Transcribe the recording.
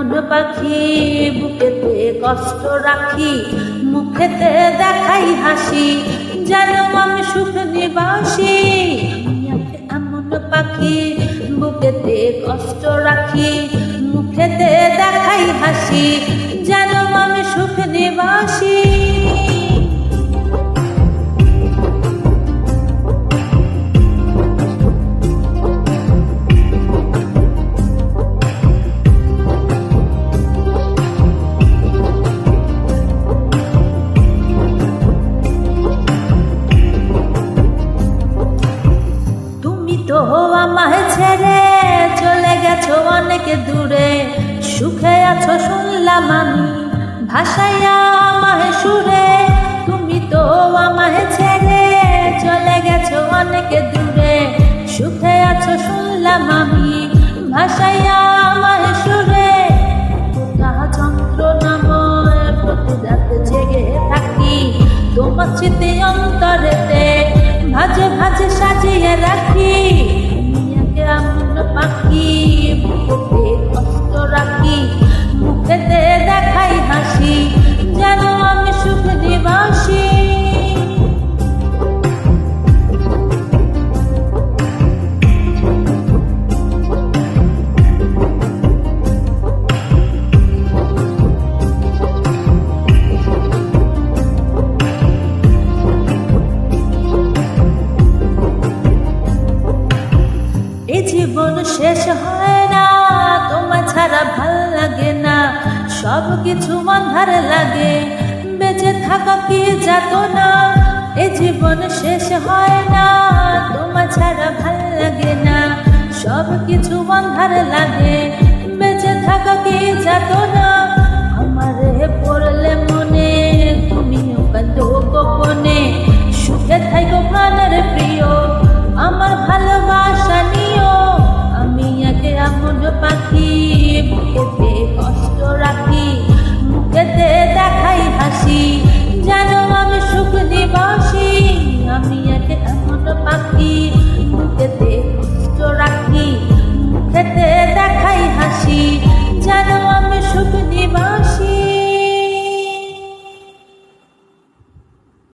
এমন পাখি বুকেতে কষ্ট রাখি, মুখেতে দেখাই হাসি, যেন আমি সুখ নিবাসী। এমন পাখি বুকেতে কষ্ট রাখি, মুখেতে দেখাই হাসি, যেন আমি সুখ নিবাসী। তো আমায় ছেড়ে চলে গেছো অনেক দূরে, সুখে আছো শুনলাম আমি ভাসাইয়া আমায় সুরে। তুমি তো আমায় ছেড়ে চলে গেছো অনেক দূরে, সুখে আছো শুনলাম আমি ভাসাইয়া আমায় সুরে। যন্ত্রণাময় প্রতি রাত জেগে থাকি, তোমার স্মৃতি অন্তরেতে ভাজে ভাজে সাজিয়ে রাখি। এমন পাখি বুকেতে কষ্ট রাখি, মুখেতে দেখাই হাসি, যেন আমি সুখ নিবাসী। এই জীবন শেষ হয় না, তোমার ছাড়া ভাল লাগে না, সব কিছু অন্ধার লাগে, বেঁচে থাকা কি যাত না। এই জীবন শেষ হয় না, তোমার ছাড়া ভাল লাগে না, সব কিছু অন্ধার লাগে,